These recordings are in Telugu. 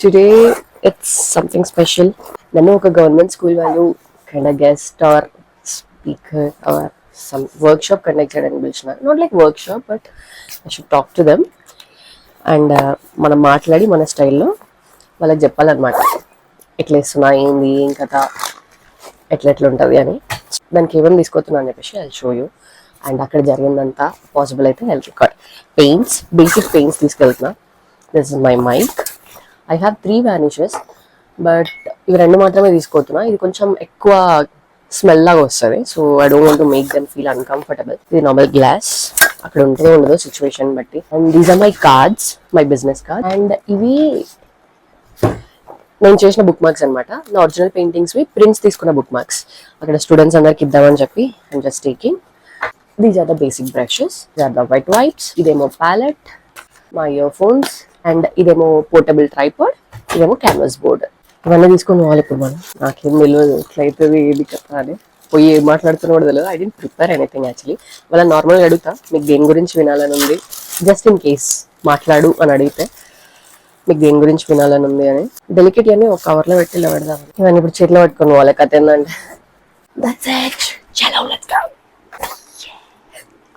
Today it's something special. Nanu oka government school value kind of guest or speaker or some workshop conducted and pilchina. Not like workshop, but I should talk to them and మనం మాట్లాడి మన స్టైల్లో వాళ్ళకి చెప్పాలన్నమాట. ఎట్లా ఇస్తున్నా, ఏంది, ఏం కథ, ఎట్లా ఉంటుంది అని. దానికి ఏమేమి తీసుకొస్తున్నా అని చెప్పేసి ఐ షో యూ. అండ్ అక్కడ జరిగిందంతా పాసిబుల్ అయితే I record. Paints, basic paints తీసుకెళ్తున్నా. This is my mic. I have 3 varnishes, but ఇవి 2 మాత్రమే తీసుకొస్తున్నా. ఇది కొంచెం ఎక్కువ స్మెల్ లాగా వస్తుంది, so I don't want to make them feel uncomfortable. ఇది నార్మల్ గ్లాస్, అక్కడ ఉంటుందో ఉండదో సిచ్యువేషన్ బట్టి. And these are my cards, my business card. And ఇవి నేను చేసిన బుక్ మార్క్స్ అనమాట. నా ఒరిజినల్ పెయింటింగ్స్ ప్రింట్స్ తీసుకున్న బుక్ మార్క్స్. అక్కడ స్టూడెంట్స్ అందరికి ఇద్దామని చెప్పి I'm just taking. These are the basic brushes, these are the white wipes. ఇదేమో ప్యాలెట్, మా ఇయర్ ఫోన్స్, అండ్ ఇదేమో పోర్టబుల్ ట్రైపాడ్, ఇదేమో క్యాన్వాస్ బోర్డ్. ఇవన్నీ తీసుకొని పోవాలి ఇప్పుడు మనం. నాకేం తెలియదు ఎట్లయితుంది, ఏది కదా అని. పోయి ఏం మాట్లాడుతున్నా కూడా తెలియదు. I didn't prepare anything actually. వాళ్ళ నార్మల్గా అడుగుతా, మీకు దేని గురించి వినాలని ఉంది, జస్ట్ ఇన్ కేస్ మాట్లాడు అని అడిగితే మీకు దేని గురించి వినాలని ఉంది అని. డెలికేట్ అని ఒక కవర్లో పెట్టి ఇలా పెడదాం. ఇవన్నీ ఇప్పుడు చేతిలో పట్టుకొని పోవాలి. కథ ఏంటంటే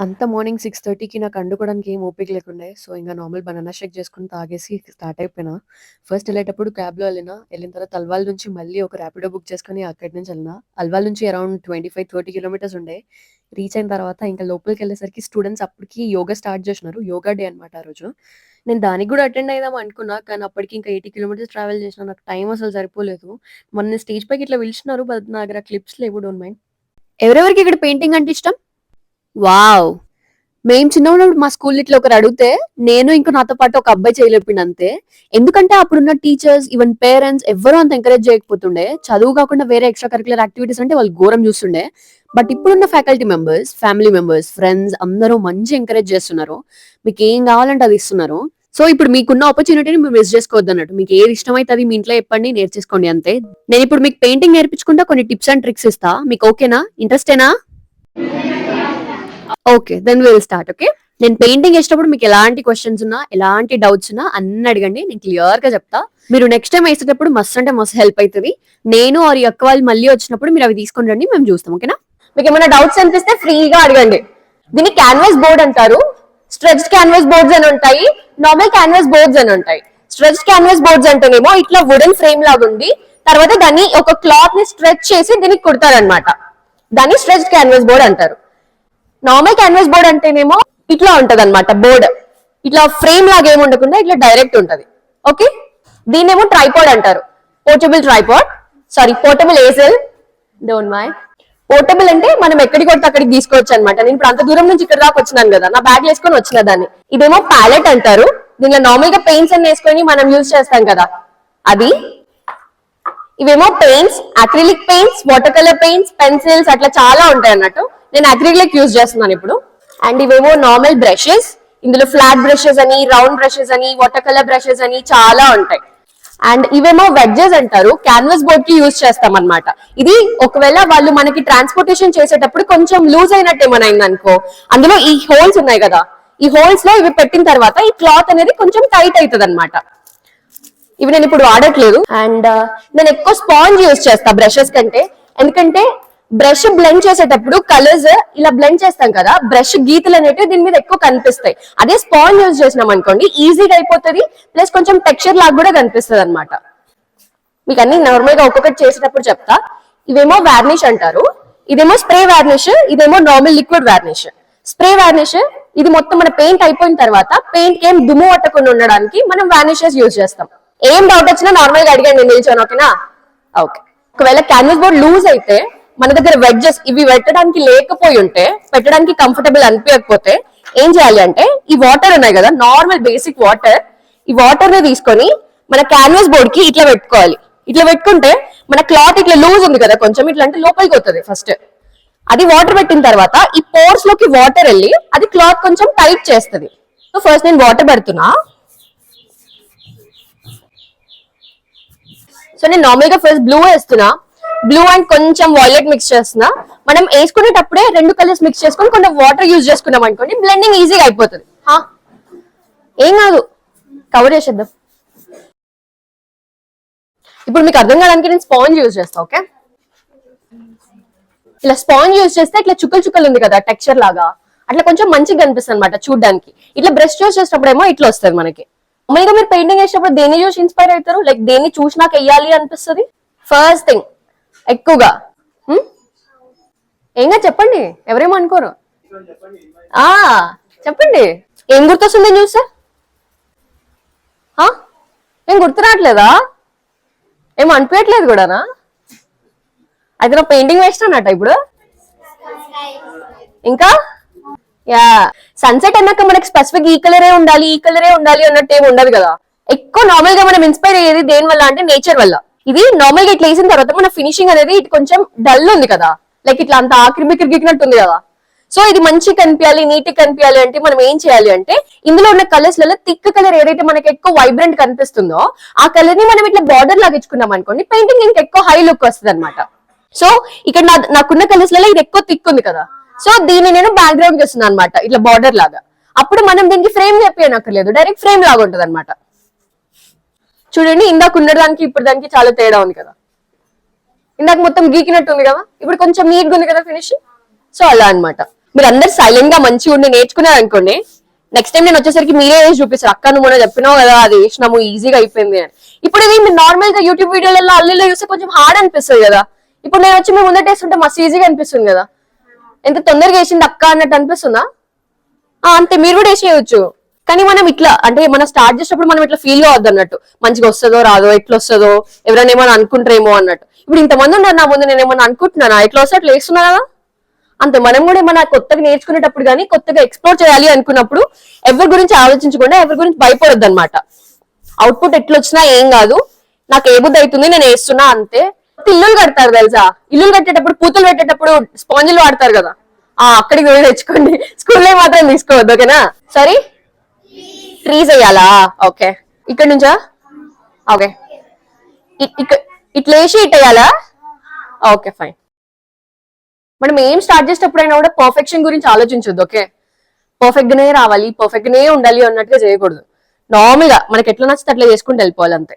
అంత మార్నింగ్ 6:30కి నాకు అండుకోవడానికి ఏం ఓపిక లేకుండే. సో ఇంకా నార్మల్ బనానా షేక్ చేసుకుని తాగేసి స్టార్ట్ అయిపోయినా. ఫస్ట్ వెళ్ళేటప్పుడు క్యాబ్లో వెళ్ళిన తర్వాత అల్వాల్ నుంచి మళ్ళీ ఒక ర్యాపిడో బుక్ చేసుకుని అక్కడి నుంచి వెళ్ళిన. అల్వాల్ నుంచి అరౌండ్ 25-30 కిలోమీటర్స్ ఉండే. రీచ్ అయిన తర్వాత ఇంకా లోపలికి వెళ్ళేసరికి స్టూడెంట్స్ అప్పటికి యోగా స్టార్ట్ చేసినారు. యోగా డే అనమాట ఆ రోజు. నేను దానికి కూడా అటెండ్ అయిదాం అనుకున్నా, కానీ అప్పటికి ఇంకా 80 కిలోమీటర్స్ ట్రావెల్ చేసిన. నాకు టైం అసలు సరిపోలేదు. మొన్న స్టేజ్ పైకి ఇట్లా పిలిచినారు, బట్ నా దగ్గర క్లిప్స్ లేవు. Don't mind. ఎవరెవరికి ఇక్కడ పెయింటింగ్ అంటే ఇష్టం? వావ్! మేము చిన్న ఉన్నప్పుడు మా స్కూల్ ఇట్లా ఒకరు అడిగితే నేను ఇంకా నాతో పాటు ఒక అబ్బాయి చేయలేపిండి అంతే. ఎందుకంటే అప్పుడున్న టీచర్స్, ఈవెన్ పేరెంట్స్ ఎవరు అంత ఎంకరేజ్ చేయకపోతుండే. చదువు కాకుండా వేరే ఎక్స్ట్రా కరికులర్ యాక్టివిటీస్ అంటే వాళ్ళు ఘోరం చూస్తుండే. బట్ ఇప్పుడున్న faculty members, family members, friends అందరూ మంచి ఎంకరేజ్ చేస్తున్నారు. మీకు ఏం కావాలంటే అది ఇస్తున్నారు. సో ఇప్పుడు మీకున్న ఆపర్చునిటీని మీరు మిస్ చేసుకోవద్దు అన్నట్టు. మీకు ఏది ఇష్టమైతే అది మీ ఇంట్లో చెప్పండి, నేర్చేసుకోండి అంతే. నేను ఇప్పుడు మీకు పెయింటింగ్ నేర్పించుకుంటా, కొన్ని టిప్స్ అండ్ ట్రిక్స్ ఇస్తా. మీకు ఓకేనా? ఇంట్రెస్టేనా? Okay, then will start. Okay, నేను పెయింటింగ్ వేసేటప్పుడు మీకు ఎలాంటి క్వశ్చన్స్ ఉన్నా, ఎలాంటి డౌట్స్ ఉన్నా అన్ని అడగండి, నేను క్లియర్ గా చెప్తా. మీరు నెక్స్ట్ టైం వేసేటప్పుడు మస్తు అంటే మస్తు హెల్ప్ అవుతుంది. నేను ఆ అక్క వాళ్ళు మళ్ళీ వచ్చినప్పుడు మీరు అవి తీసుకొని రండి, మేము చూస్తాం. ఓకేనా? మీకు ఏమైనా డౌట్స్ అనిపిస్తే ఫ్రీగా అడగండి. దీన్ని క్యాన్వాస్ బోర్డ్ అంటారు. స్ట్రెచ్డ్ క్యాన్వాస్ బోర్డ్స్ అని ఉంటాయి, నార్మల్ క్యాన్వాస్ బోర్డ్స్ అని ఉంటాయి. స్ట్రెచ్డ్ క్యాన్వాస్ బోర్డ్స్ అంటేనేమో ఇట్లా వుడెన్ ఫ్రేమ్ లాగా ఉంది, తర్వాత దాన్ని ఒక క్లాత్ ని స్ట్రెచ్ చేసి దీనికి కుడతారనమాట. దాన్ని స్ట్రెచ్డ్ క్యాన్వాస్ బోర్డ్ అంటారు. నార్మల్ క్యాన్వాస్ బోర్డ్ అంటేనేమో ఇట్లా ఉంటది అనమాట. బోర్డ్ ఇట్లా ఫ్రేమ్ లాగా ఏమి ఉండకుండా ఇట్లా డైరెక్ట్ ఉంటది. ఓకే, దీన్నేమో ట్రైపాడ్ అంటారు. Portable tripod, sorry portable easel. Don't mind. Portable అంటే మనం ఎక్కడికి కొడితే అక్కడికి తీసుకోవచ్చు అనమాట. నేను ఇప్పుడు అంత దూరం నుంచి ఇక్కడ దాకా వచ్చినాను కదా, నా బ్యాగ్ వేసుకొని వచ్చిన దాన్ని. ఇదేమో ప్యాలెట్ అంటారు. దీనిలో నార్మల్ గా పెయింట్స్ అన్ని వేసుకొని మనం యూజ్ చేస్తాం కదా, అది. ఇవేమో paints, acrylic paints, water colour paints, pencils, అట్లా చాలా ఉంటాయి అన్నట్టు. నేను అక్రిలిక్ యూజ్ చేస్తున్నాను ఇప్పుడు. అండ్ ఇవేమో నార్మల్ బ్రషెస్. ఇందులో ఫ్లాట్ బ్రషెస్ అని, రౌండ్ బ్రషెస్ అని, వాటర్ కలర్ బ్రషెస్ అని చాలా ఉంటాయి. అండ్ ఇవేమో వెడ్జెస్ అంటారు. క్యాన్వాస్ బోర్డ్ కి యూజ్ చేస్తాం అనమాట. ఇది ఒకవేళ వాళ్ళు మనకి ట్రాన్స్పోర్టేషన్ చేసేటప్పుడు కొంచెం లూజ్ అయినట్టు ఏమైనా అయిందనుకో, అందులో ఈ హోల్స్ ఉన్నాయి కదా, ఈ హోల్స్ లో ఇవి పెట్టిన తర్వాత ఈ క్లాత్ అనేది కొంచెం టైట్ అవుతుంది అనమాట. ఇవి నేను ఇప్పుడు వాడట్లేదు. అండ్ నేను ఎక్కువ స్పాంజ్ యూజ్ చేస్తా బ్రషెస్ కంటే. ఎందుకంటే బ్రష్ బ్లెండ్ చేసేటప్పుడు కలర్స్ ఇలా బ్లెండ్ చేస్తాం కదా, బ్రష్ గీతలు అనేవి దీని మీద ఎక్కువ కనిపిస్తాయి. అదే స్పాంజ్ యూజ్ చేసినాం అనుకోండి, ఈజీగా అయిపోతుంది, ప్లస్ కొంచెం టెక్స్చర్ లాగా కూడా కనిపిస్తుంది అనమాట. మీకు అన్ని నార్మల్ గా ఒక్కొక్కటి చేసేటప్పుడు చెప్తా. ఇవేమో వార్నిష్ అంటారు. ఇదేమో స్ప్రే వార్నిష్, ఇదేమో normal liquid varnish. Spray varnish ఇది మొత్తం మన పెయింట్ అయిపోయిన తర్వాత పెయింట్ ఏం దుమ్ము పట్టకుండా ఉండడానికి మనం వార్నిషెస్ యూజ్ చేస్తాం. ఏం డౌట్ వచ్చినా నార్మల్ గా అడిగాను, నేను నిల్చోను. ఓకేనా? ఓకే. ఒకవేళ క్యాన్వాస్ బోర్డ్ లూజ్ అయితే మన దగ్గర వెడ్జెస్ ఇవి పెట్టడానికి లేకపోయి ఉంటే, పెట్టడానికి కంఫర్టబుల్ అనిపించకపోతే ఏం చేయాలి అంటే, ఈ వాటర్ ఉన్నాయి కదా, నార్మల్ బేసిక్ వాటర్, ఈ వాటర్ ని తీసుకొని మన క్యాన్వాస్ బోర్డ్ కి ఇట్లా పెట్టుకోవాలి. ఇట్లా పెట్టుకుంటే మన క్లాత్ ఇట్లా లూజ్ ఉంది కదా, కొంచెం ఇట్లా అంటే లోపలికి వస్తుంది ఫస్ట్. అది వాటర్ పెట్టిన తర్వాత ఈ పోర్స్ లోకి వాటర్ వెళ్ళి అది క్లాత్ కొంచెం టైట్ చేస్తుంది. సో ఫస్ట్ నేను వాటర్ పెడుతున్నా. సో నేను నార్మల్ గా ఫస్ట్ బ్లూ వేస్తున్నా. బ్లూ అండ్ కొంచెం వైలెట్ మిక్స్ చేస్తున్నా. మనం వేసుకునేటప్పుడే 2 కలర్స్ మిక్స్ చేసుకొని కొంచెం వాటర్ యూజ్ చేసుకున్నాం అనుకోండి, బ్లెండింగ్ ఈజీగా అయిపోతుంది. ఏం కాదు, కవర్ చేసేద్దాం. ఇప్పుడు మీకు అర్థం కావడానికి నేను స్పాంజ్ యూజ్ చేస్తా. ఓకే, ఇలా స్పాంజ్ యూజ్ చేస్తే ఇట్లా చుక్కలు చుక్కలు ఉంది కదా టెక్స్చర్ లాగా, అట్లా కొంచెం మంచిగా కనిపిస్తుంది అనమాట చూడడానికి. ఇట్లా బ్రష్ యూజ్ చేసినప్పుడు ఏమో ఇట్లా వస్తుంది మనకి. మామూలుగా మీరు పెయింటింగ్ వేసినప్పుడు దేన్ని చూసి ఇన్స్పైర్ అవుతారు? లైక్ దేన్ని చూసి నాకు వెయ్యాలి అనిపిస్తుంది ఫస్ట్ థింగ్ ఎక్కువగా? ఏంగా చెప్పండి, ఎవరేమో అనుకోరు. చెప్పండి, ఏం గుర్తొస్తుంది చూస్తే? ఏం గుర్తు రావట్లేదా? ఏం అనిపించట్లేదు కూడానా? అయితే నా పెయింటింగ్ వేస్ట్ అన్నట్ట ఇప్పుడు. ఇంకా యా, సన్సెట్ అన్నాక మనకి స్పెసిఫిక్ ఈ కలరే ఉండాలి ఈ కలరే ఉండాలి అన్నట్టు ఏమి ఉండదు కదా. ఎక్కువ నార్మల్ గా మనం ఇన్స్పైర్ అయ్యేది దేని వల్ల అంటే నేచర్ వల్ల. ఇది నార్మల్ గా ఇట్లా వేసిన తర్వాత మన ఫినిషింగ్ అనేది ఇటు కొంచెం డల్ ఉంది కదా, లైక్ ఇట్లా అంత ఆఖరి బిక్కిరి గీకినట్టు ఉంది కదా. సో ఇది మంచి కనిపించాలి, నీట్ కనిపించాలి అంటే మనం ఏం చేయాలి అంటే ఇందులో ఉన్న కలర్స్ లలో థిక్ కలర్ ఏదైతే మనకి ఎక్కువ వైబ్రెంట్ కనిపిస్తుందో ఆ కలర్ ని మనం ఇట్లా బార్డర్ లాగా ఇచ్చుకున్నాం అనుకోండి, పెయింటింగ్ ఇంకా ఎక్కువ హై లుక్ వస్తుంది అనమాట. సో ఇక్కడ నాకున్న కలర్స్ లలో ఇది ఎక్కువ థిక్ ఉంది కదా, సో దీన్ని నేను బ్యాక్గ్రౌండ్ చేస్తున్నాను అనమాట ఇట్లా బార్డర్ లాగా. అప్పుడు మనం దీనికి ఫ్రేమ్ చెప్పనక్కర్లేదు, డైరెక్ట్ ఫ్రేమ్ లాగా ఉంటది అనమాట. చూడండి, ఇందాక ఉన్న దానికి ఇప్పుడు దానికి చాలా తేడా ఉంది కదా. ఇందాక మొత్తం గీకినట్టు ఉంది కదా, ఇప్పుడు కొంచెం నీట్ గా ఉంది కదా ఫినిషింగ్. సో అలా అనమాట. మీరు అందరు సైలెంట్ గా మంచిగా ఉండి నేర్చుకున్నారు అనుకోండి, నెక్స్ట్ టైం నేను వచ్చేసరికి మీరే వేసి చూపిస్తారు. అక్క నువ్వు మొన్న చెప్పినావు కదా అది వేసినాము ఈజీగా అయిపోయింది అని. ఇప్పుడు ఇది మీరు నార్మల్ గా యూట్యూబ్ వీడియోలలో అల్లిలో చూస్తే కొంచెం హార్డ్ అనిపిస్తుంది కదా, ఇప్పుడు నేను వచ్చి మేము ముందట వేస్తుంటే మస్తు ఈజీగా అనిపిస్తుంది కదా. ఎంత తొందరగా వేసింది అక్క అన్నట్టు అనిపిస్తుందా? అంతే, మీరు కూడా వేసేయచ్చు. కానీ మనం ఇట్లా అంటే మనం స్టార్ట్ చేసినప్పుడు మనం ఇట్లా ఫీల్ అవ్వద్దు అన్నట్టు, మంచిగా వస్తుందో రాదో, ఎట్లా వస్తుందో, ఎవరైనా ఏమైనా అనుకుంటారేమో అన్నట్టు. ఇప్పుడు ఇంతమంది ఉన్నారు నా ముందు, నేను ఏమన్నా అనుకుంటున్నానా, ఎట్లా వస్తే అట్లా వేస్తున్నా కదా. అంతే, మనం కూడా ఏమన్నా కొత్తగా నేర్చుకునేటప్పుడు కానీ కొత్తగా ఎక్స్ప్లోర్ చేయాలి అనుకున్నప్పుడు ఎవరి గురించి ఆలోచించకుండా ఎవరి గురించి భయపడొద్దు అనమాట. అవుట్పుట్ ఎట్లా వచ్చినా ఏం కాదు, నాకు ఏ బుద్ధి అవుతుంది నేను వేస్తున్నా అంతే. ఇల్లులు కడతారు తెలుసా, ఇల్లులు కట్టేటప్పుడు పూతలు పెట్టేటప్పుడు స్పాంజిలు వాడతారు కదా, అక్కడికి వెళ్ళి తెచ్చుకోండి, స్కూల్లో మాత్రం తీసుకోవద్దు. ఓకేనా? సారీ, ట్రీస్ వేయాలా? ఓకే, ఇక్కడ నుంచా? ఓకే, ఇట్లా వేసి ఇట్ వేయాలా? Okay fine. మనం ఏం స్టార్ట్ చేసేటప్పుడైనా కూడా పర్ఫెక్షన్ గురించి ఆలోచించొద్దు. ఓకే, పర్ఫెక్ట్ గానే రావాలి, పర్ఫెక్ట్ గానే ఉండాలి అన్నట్టుగా చేయకూడదు. నార్మల్ గా మనకి ఎట్లా నచ్చితే అట్లా చేసుకుంటూ వెళ్ళిపోవాలి అంతే.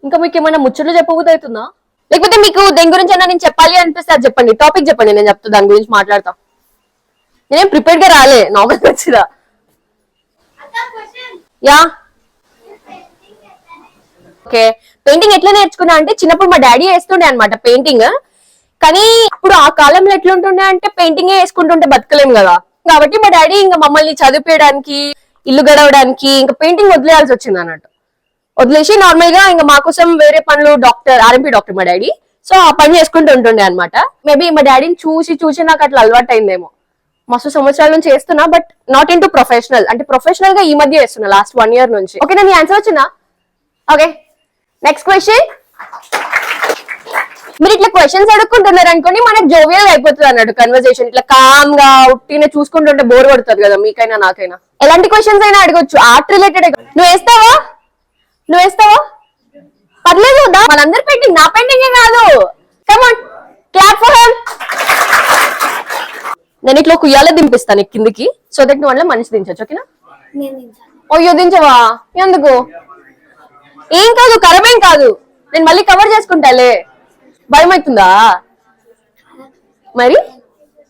ఇంకా మీకు ఏమైనా ముచ్చట్లు చెప్పబోతు అవుతుందా, లేకపోతే మీకు దేని గురించి అయినా నేను చెప్పాలి అనిపిస్తే అది చెప్పండి, టాపిక్ చెప్పండి, నేను చెప్తా, దాని గురించి మాట్లాడతా. నేనేం ప్రిపేర్డ్ గా రాలే, నార్మల్ వచ్చిదా. Yeah, okay. పెయింటింగ్ ఎట్లా నేర్చుకున్నా అంటే చిన్నప్పుడు మా డాడీ వేస్తుండే అనమాట పెయింటింగ్. కానీ ఇప్పుడు ఆ కాలంలో ఎట్లుంటుండే అంటే పెయింటింగ్ వేసుకుంటుంటే బతకలేం కదా, కాబట్టి మా డాడీ ఇంకా మమ్మల్ని చదివించడానికి, ఇల్లు గడవడానికి ఇంకా పెయింటింగ్ వదిలేయాల్సి వచ్చింది అన్నట్టు. వదిలేసి నార్మల్ గా ఇంకా మా కోసం వేరే పనులు, డాక్టర్, ఆర్ఎంపీ డాక్టర్ మా డాడీ, సో ఆ పని చేసుకుంటూ ఉంటుండే అనమాట. మేబీ మా డాడీని చూసి చూసి నాకు అట్లా అలవాటు అయిందేమో. మస్తు సంవత్సరాల నుంచి చేస్తున్నా, but not in to professional. అంటే ప్రొఫెషనల్ గా ఈ మధ్య చేస్తున్నా, లాస్ట్ 1 year నుంచి. ఓకే, నేను ఆన్సర్ వచ్చిందా? Okay, next question. మీరు ఇట్లా క్వశ్చన్స్ అడుక్కుంటున్నారు అనుకోండి, మనకు జోవియల్ అయిపోతుంది అన్నట్టు కన్వర్సేషన్. ఇట్లా కామ్ గా ఉట్టినే చూసుకుంటుంటే బోర్ పడుతుంది కదా మీకైనా నాకైనా. ఎలాంటి క్వశ్చన్స్ అయినా అడగొచ్చు, ఆర్ట్ రిలేటెడ్. నువ్వు వేస్తావా? నువ్వు వేస్తావా? పర్లేదు, మనందరి పెయింటింగ్, నా పెయింటింగే కాదు. Come on, clap for him. నేను ఇట్లా కుయ్యాల దింపిస్తాను కిందికి, సో దట్ నువ్వు అట్లా మనిషి దించచ్చు. ఓకేనా? అయ్యో దించవా? ఎందుకు? ఏం కాదు, ఖరాబ్ ఏం కాదు, నేను మళ్ళీ కవర్ చేసుకుంటాలే. భయం అవుతుందా మరి?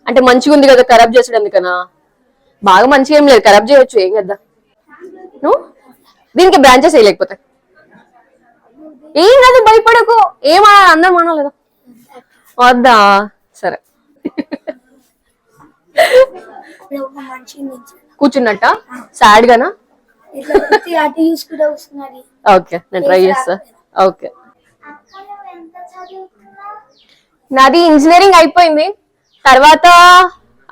అంటే మంచిగా ఉంది కదా, ఖరాబ్ చేసాడు ఎందుకనా? బాగా మంచిగా ఏం లేదు, ఖరాబ్ చేయొచ్చు, ఏం కదా. నువ్వు దీనికి బ్రాంచెస్ వేయలేకపోతే ఏం కాదు, భయపడకు. ఏమా అందరం అనలేదా? వద్దా? సరే. కూర్చున్నట్ట సాడ్ గానా? ఓకే, నేను ట్రై చేస్తా. ఓకే, నాది ఇంజనీరింగ్ అయిపోయింది. తర్వాత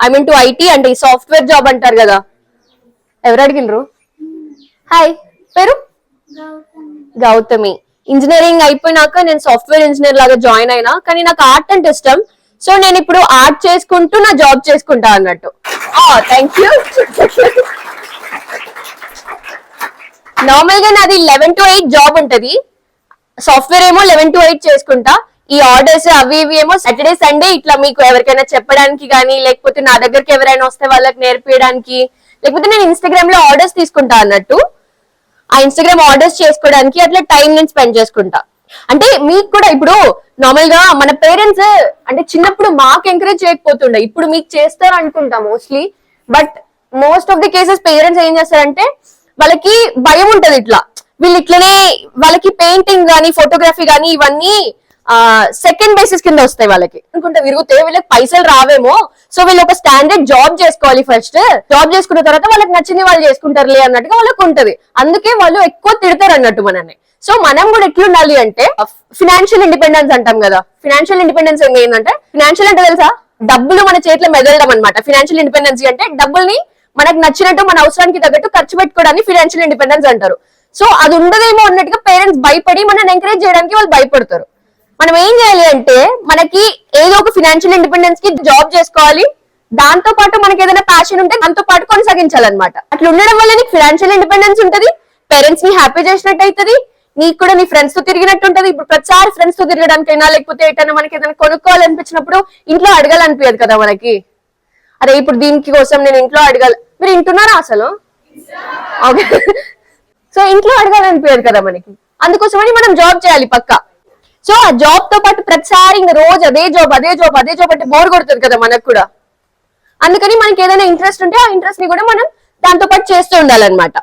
ఐ మీన్ టు ఐటీ, అంటే సాఫ్ట్వేర్ జాబ్ అంటారు కదా. ఎవరు అడిగినరు? హాయ్, పేరు గౌతమి. ఇంజనీరింగ్ అయిపోయినాక నేను సాఫ్ట్వేర్ ఇంజనీర్ లాగా జాయిన్ అయినా, కానీ నాకు ఆర్ట్ అంటే ఇష్టం. సో నేను ఇప్పుడు ఆర్ట్ చేసుకుంటూ నా జాబ్ చేసుకుంటా అన్నట్టు. Thank you. నార్మల్ గా నాది 11 to 8 జాబ్ ఉంటది, సాఫ్ట్వేర్ ఏమో 11 to 8 చేసుకుంటా. ఈ ఆర్డర్స్ అవి ఇవి ఏమో సాటర్డే సండే ఇట్లా మీకు ఎవరికైనా చెప్పడానికి కానీ, లేకపోతే నా దగ్గరికి ఎవరైనా వస్తే వాళ్ళకి నేర్పించడానికి, లేకపోతే నేను ఇన్స్టాగ్రామ్ లో ఆర్డర్స్ తీసుకుంటా అన్నట్టు. ఆ ఇన్స్టాగ్రామ్ ఆర్డర్స్ చేసుకోవడానికి అట్లా టైం నేను స్పెండ్ చేసుకుంటా. అంటే మీకు కూడా ఇప్పుడు నార్మల్ గా మన పేరెంట్స్ అంటే చిన్నప్పుడు మాకు ఎంకరేజ్ చేయకపోతుండే, ఇప్పుడు మీకు చేస్తారు అనుకుంటా mostly. But most of the cases parents ఏం చేస్తారంటే వాళ్ళకి భయం ఉంటది, ఇట్లా వీళ్ళు ఇట్లనే వాళ్ళకి పెయింటింగ్ గానీ ఫోటోగ్రఫీ గానీ ఇవన్నీ సెకండ్ బేసిస్ కింద వస్తాయి వాళ్ళకి. అనుకుంటే విరిగితే వీళ్ళకి పైసలు రావేమో, సో వీళ్ళు ఒక స్టాండర్డ్ జాబ్ చేసుకోవాలి ఫస్ట్, జాబ్ చేసుకున్న తర్వాత వాళ్ళకి నచ్చింది వాళ్ళు చేసుకుంటారులే అన్నట్టుగా వాళ్ళకి ఉంటది. అందుకే వాళ్ళు ఎక్కువ తిడతారు అన్నట్టు మనల్ని. సో మనం కూడా ఎట్లుండాలి అంటే ఫినాన్షియల్ ఇండిపెండెన్స్ అంటాం కదా. ఫినాన్షియల్ ఇండిపెండెన్స్ ఏంటంటే, ఫినాన్షియల్ అంటే తెలుసా, డబ్బులు మన చేతిలో మెదలడం అనమాట. ఫినాన్షియల్ ఇండిపెండెన్స్ అంటే డబ్బుల్ని మనకు నచ్చినట్టు మన అవసరానికి తగ్గట్టు ఖర్చు పెట్టుకోవడానికి ఫినాన్షియల్ ఇండిపెండెన్స్ అంటారు. సో అది ఉండదేమో అన్నట్టుగా పేరెంట్స్ భయపడి మనల్ని ఎంకరేజ్ చేయడానికి వాళ్ళు భయపడతారు. మనం ఏం చేయాలి అంటే మనకి ఏదో ఒక ఫినాన్షియల్ ఇండిపెండెన్స్ కి జాబ్ చేసుకోవాలి, దాంతో పాటు మనకి ఏదైనా ప్యాషన్ ఉంటే దాంతో పాటు కొనసాగించాలన్నమాట. అట్లా ఉండడం వల్ల నీకు ఫినాన్షియల్ ఇండిపెండెన్స్ ఉంటది, పేరెంట్స్ ని హ్యాపీ చేసినట్టు అవుతుంది, నీకు కూడా నీ ఫ్రెండ్స్ తో తిరిగినట్టు ఉంటది. ఇప్పుడు ప్రతిసారి ఫ్రెండ్స్ తో తిరగడానికైనా లేకపోతే ఎటైనా మనకి ఏదైనా కొనుక్కోవాలనిపించినప్పుడు ఇంట్లో అడగాలనిపించదు కదా మనకి. అరే ఇప్పుడు దీనికి కోసం నేను ఇంట్లో అడగాలి, మీరు వింటున్నారా అసలు? ఓకే. సో ఇంట్లో అడగాలనిపించదు కదా మనకి, అందుకోసమని మనం జాబ్ చేయాలి పక్కా. సో ఆ జాబ్ తో పాటు ప్రతిసారి ఇంకా రోజు అదే జాబ్ అంటే బోర్ కొడుతుంది కదా మనకు కూడా. అందుకని మనకి ఏదైనా ఇంట్రెస్ట్ ఉంటే ఆ ఇంట్రెస్ట్ ని కూడా మనం దాంతో పాటు చేస్తూ ఉండాలన్నమాట.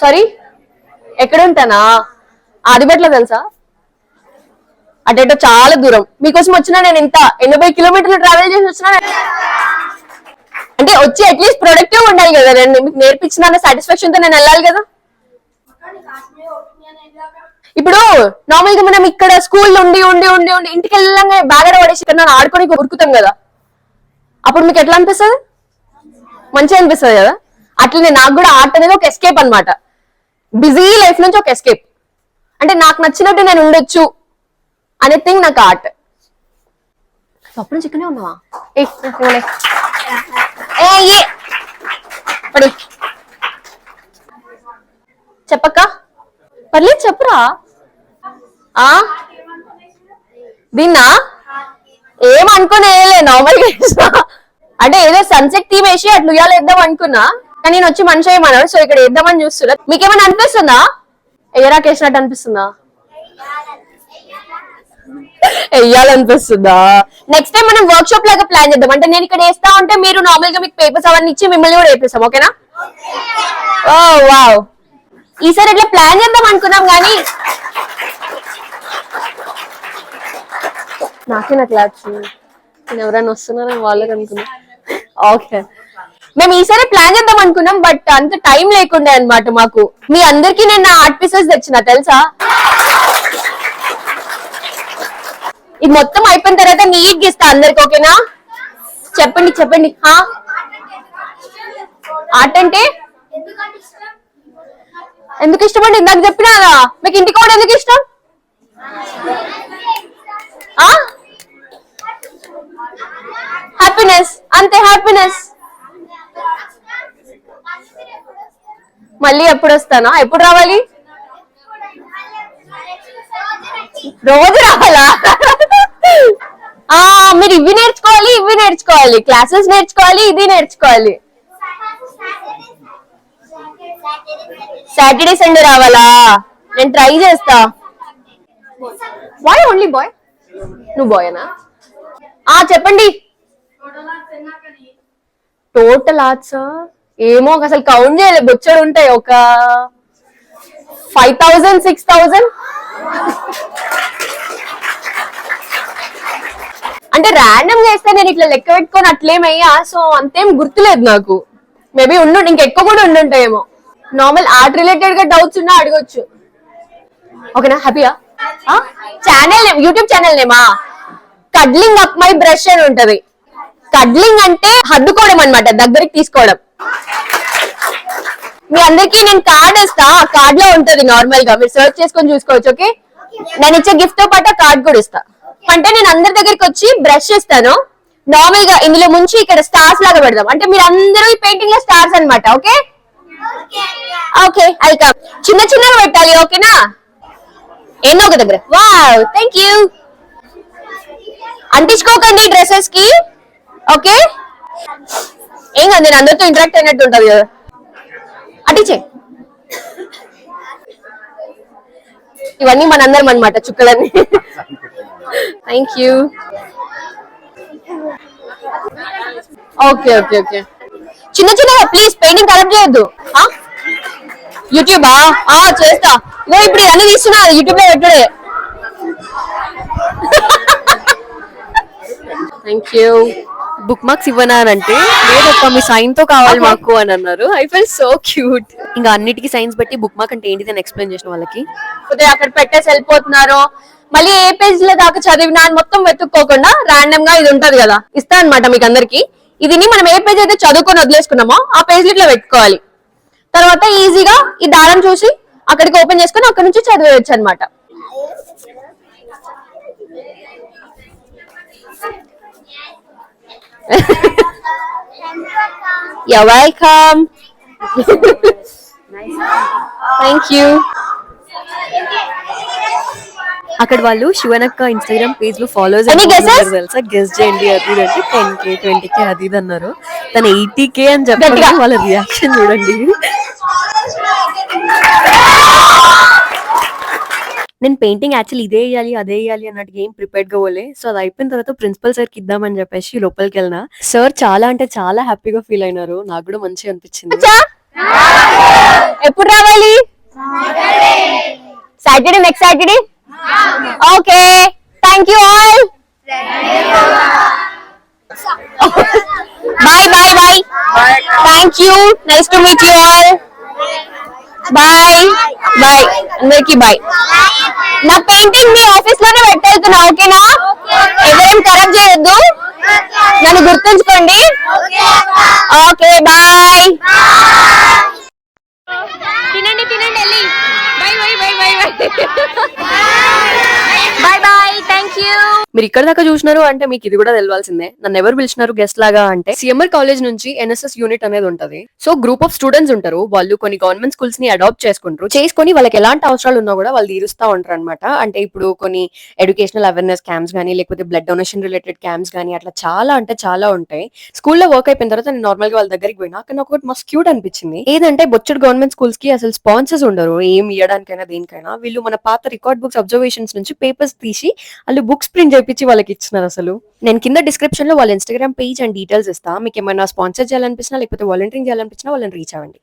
సారీ, ఎక్కడ ఉంటానా? ఆదిబట్ల తెలుసా? అటేటో చాలా దూరం మీకోసం వచ్చినా. నేను ఇంత 80 కిలోమీటర్లు ట్రావెల్ చేసి వచ్చినా అంటే వచ్చి అట్లీస్ట్ ప్రొడక్టివ్ ఉండాలి కదా. నేను మీకు నేర్పించిన సాటిస్ఫాక్షన్ తో నేను వెళ్ళాలి కదా. ఇప్పుడు నార్మల్ గా మనం ఇక్కడ స్కూల్ ఉండి ఉండి ఉండి ఉండి ఇంటికి వెళ్ళంగా బాగా పడేసి నన్ను ఆడుకొని ఉరుకుతాం కదా, అప్పుడు మీకు ఎట్లా అనిపిస్తుంది? మంచిగా అనిపిస్తుంది కదా. అట్లనే నాకు కూడా ఆర్ట్ అనేది ఒక ఎస్కేప్ అన్నమాట. బిజీ లైఫ్ నుంచి ఒక ఎస్కేప్, అంటే నాకు నచ్చినట్టు నేను ఉండొచ్చు అనే థింగ్ నాకు ఆర్ట్. అప్పుడు చిక్కనే ఉన్నావా? చెప్పక్క, పర్లేదు చెప్పురా. దీన్నా ఏమనుకోలే, నార్మల్ గా అంటే ఏదో సన్సెట్ థీమ్ వేసి అట్లా ఉయ్యాలు వేద్దాం అనుకున్నా, కానీ నేను వచ్చి మనిషి ఏమన్నాడు. సో ఇక్కడ వేద్దామని చూస్తున్నా. మీకేమైనా అనిపిస్తుందా? ఎగరాకేసినట్టు అనిపిస్తుందా? వెయ్యాలనిపిస్తుందా? నెక్స్ట్ టైం మనం వర్క్ షాప్ లాగా ప్లాన్ చేద్దాం. అంటే నేను ఇక్కడ వేస్తా ఉంటే మీరు నార్మల్ గా మీకు పేపర్స్ అవన్నీ ఇచ్చి మిమ్మల్ని కూడా వేపిస్తాం, ఓకేనా? ఓ వావ్, ఈసారి ఇట్లా ప్లాన్ చేద్దాం అనుకున్నాం కానీ నాకే నాకు క్లాప్స్ నేను ఎవరైనా వస్తున్నారని వాళ్ళకి అనుకున్నా. ఓకే, మేము ఈసారి ప్లాన్ చేద్దాం అనుకున్నాం, బట్ అంత టైం లేకుండే అనమాట మాకు. మీ అందరికి నేను నా ఆర్ట్ పీసెస్ తెచ్చిన తెలుసా. ఇది మొత్తం అయిపోయిన తర్వాత నీట్ గా ఇస్తా అందరికి, ఓకేనా? చెప్పండి చెప్పండి. ఆర్ట్ అంటే ఎందుకు ఇష్టం? ఇందాక చెప్పినా మీకు ఇంటికి కూడా ఎందుకు ఇష్టం? హ్యాపీనెస్, అంతే హ్యాపీనెస్. మళ్ళీ ఎప్పుడు వస్తానా? ఎప్పుడు రావాలి? రోజు రావాలా? మీరు ఇవి నేర్చుకోవాలి, క్లాసెస్ నేర్చుకోవాలి, ఇది నేర్చుకోవాలి. సాటర్డే సండే రావాలా? నేను ట్రై చేస్తా. Bye only bye? నువ్వు బాయేనా? చెప్పండి. టోటల్ ఆర్ట్స్ ఏమో అసలు కౌంట్ చేయలే, బొచ్చడు ఉంటాయి. ఒక 5000 6000 అంటే ర్యాండమ్ గా వేస్తే నేను ఇట్లా లెక్క పెట్టుకొని అట్లేమయ్యా. సో అంతేం గుర్తులేదు నాకు. మేబీ ఇంకెక్కువ కూడా ఉండుంటాయేమో. నార్మల్ ఆర్ట్ రిలేటెడ్ గా డౌట్స్ ఉన్నా అడగొచ్చు, ఓకేనా? హ్యాపీయా? ఛానల్ యూట్యూబ్ ఛానల్ నేమా కడ్లింగ్ అప్ మై బ్రష్ అని ఉంటది. కడ్లింగ్ అంటే హద్దుకోవడం అనమాట, దగ్గరికి తీసుకోవడం. మీ అందరికి నేను కార్డ్ ఇస్తా, కార్డ్ లో ఉంటది నార్మల్ గా, మీరు సర్చ్ చేసుకొని చూసుకోవచ్చు, ఓకే? నేను ఇచ్చే గిఫ్ట్ తో పాటు కార్డ్ కూడా ఇస్తా. అంటే నేను అందరి దగ్గరికి వచ్చి బ్రష్ ఇస్తాను, నార్మల్ గా ఇందులో ముంచి ఇక్కడ స్టార్స్ లాగా పెడదాం. అంటే మీరు అందరూ ఈ పెయింటింగ్ లో స్టార్స్ అనమాట, ఓకే? ఓకే, అయితే చిన్న చిన్నగా పెట్టాలి, ఓకేనా? ఎన్నో ఒక దగ్గర. Wow, thank you. అంటించుకోకండి డ్రెస్సెస్ కి, ఓకే? ఏం కాదు, నేను అందరితో ఇంటరాక్ట్ అయినట్టు ఉంటది కదా. అటిచే ఇవన్నీ మనందరం అనమాట చుక్కలన్నీ. Thank you. Okay okay okay, చిన్న చిన్నగా ప్లీజ్, పెయింటింగ్ కరెక్ట్ చేయొద్దు. యూట్యూబా చేస్తా. నువ్వు ఇప్పుడు ఇవన్నీ తీస్తున్నా యూట్యూబ్ లో పెట్టడే. Thank you. బుక్ మార్క్స్ ఇవ్వనా అని అంటే లేదక్క మీ సైన్ తో కావాలి మాకు అని అన్నారు. I felt so cute. ఇంకా అన్నిటికీ సైన్స్ బట్టి బుక్ మార్క్ అంటే ఏంటిదని ఎక్స్ప్లెయిన్ చేసిన వాళ్ళకి అక్కడ పెట్టేసి వెళ్ళిపోతున్నారు. మళ్ళీ ఏ పేజ్ లో దాకా చదివినా అని మొత్తం వెతుక్కోకుండా ర్యాండమ్ గా ఇది ఉంటది కదా, ఇస్తా అనమాట మీకు అందరికి. ఇది మనం ఏ పేజ్ అయితే చదువుకొని వదిలేసుకున్నామో ఆ పేజ్ ఇట్లా పెట్టుకోవాలి. తర్వాత ఈజీగా ఈ దారం చూసి అక్కడికి ఓపెన్ చేసుకుని అక్కడ నుంచి చదివేయచ్చు అనమాట. You're welcome. Thank you. అక్కడ వాళ్ళు శివనక్క ఇన్స్టాగ్రామ్ పేజ్ లో ఫాలోవర్స్ తెలుసా, గెస్ చేయండి. అది అంటే 10K 20K అది ఇది అన్నారు. తను 80K అని చెప్పారు. వాళ్ళ రియాక్షన్ చూడండి. నేను పెయింటింగ్ యాక్చువల్లీ ఇదే వేయాలి అదే వేయాలి అన్నట్టు ఏం ప్రిపేర్డ్ గా పోలే. సో అది అయిపోయిన తర్వాత ప్రిన్సిపల్ సార్ కి ఇద్దామని చెప్పేసి లోపలికి వెళ్ళినా. సార్ చాలా అంటే చాలా హ్యాపీగా ఫీల్ అయినారు. నాకు కూడా మంచిగా అనిపించింది. ఎప్పుడు రావాలి? Saturday, next Saturday. Okay, thank you all. Bye bye bye. Thank you, nice to meet you all. Bye bye అందరికి బాయ్. నా పెయింటింగ్ మీ ఆఫీస్ లోనే పెట్టేస్తున్నా, ఓకేనా? ఎవరేం ఖరాబ్ చేయొద్దు, నన్ను గుర్తుంచుకోండి. Okay bye. తినండి తినండి వెళ్ళి. Bye bye bye bye bye bye. Thank you. మీరు ఇక్కడ దాకా చూసినారు అంటే మీకు ఇది కూడా తెలవాల్సిందే. నన్ను ఎవరు పిలిచినారు గెస్ట్ లాగా అంటే సిఎంఆర్ కాలేజ్ నుంచి ఎన్ఎస్ఎస్ యూనిట్ అనేది ఉంటది. సో గ్రూప్ ఆఫ్ స్టూడెంట్స్ ఉంటారు. వాళ్ళు కొన్ని గవర్నమెంట్ స్కూల్స్ ని అడాప్ట్ చేసుకొని వాళ్ళకి ఎలాంటి అవసరాలు ఉన్నా కూడా వాళ్ళు తీరుస్తా ఉంటారు అనమాట. అంటే ఇప్పుడు కొన్ని ఎడ్యుకేషనల్ అవేర్నెస్ క్యాంప్స్ కానీ, లేకపోతే బ్లడ్ డొనేషన్ రిలేటెడ్ క్యాంప్స్ కానీ, అట్లా చాలా అంటే చాలా ఉంటాయి. స్కూల్లో వర్క్ అయిపోయిన తర్వాత నేను నార్మల్ గా వాళ్ళ దగ్గరికి పోయినా, కానీ ఒకటి మస్తు క్యూట్ అనిపించింది. ఏదంటే బొచ్చడు గవర్నమెంట్ స్కూల్స్ కి అసలు స్పాన్సర్స్ ఉండరు ఏం ఇవ్వడానికైనా దేనికైనా. వీళ్ళు మన పాత రికార్డ్ బుక్స్ అబ్జర్వేషన్స్ నుంచి పేపర్స్ తీసి వాళ్ళు బుక్స్ ప్రింట్ చేయించి వాళ్ళకి ఇచ్చినారు. అసలు నేను కింద డిస్క్రిప్షన్ లో వాళ్ళ ఇన్స్టాగ్రామ్ పేజ్ అండ్ డీటెయిల్స్ ఇస్తా. మీకు ఏమైనా స్పాన్సర్ చేయాలనిపించినా లేకపోతే వాలంటీరింగ్ చేయాలనిపించినా వాళ్ళని రీచ్ అవ్వండి.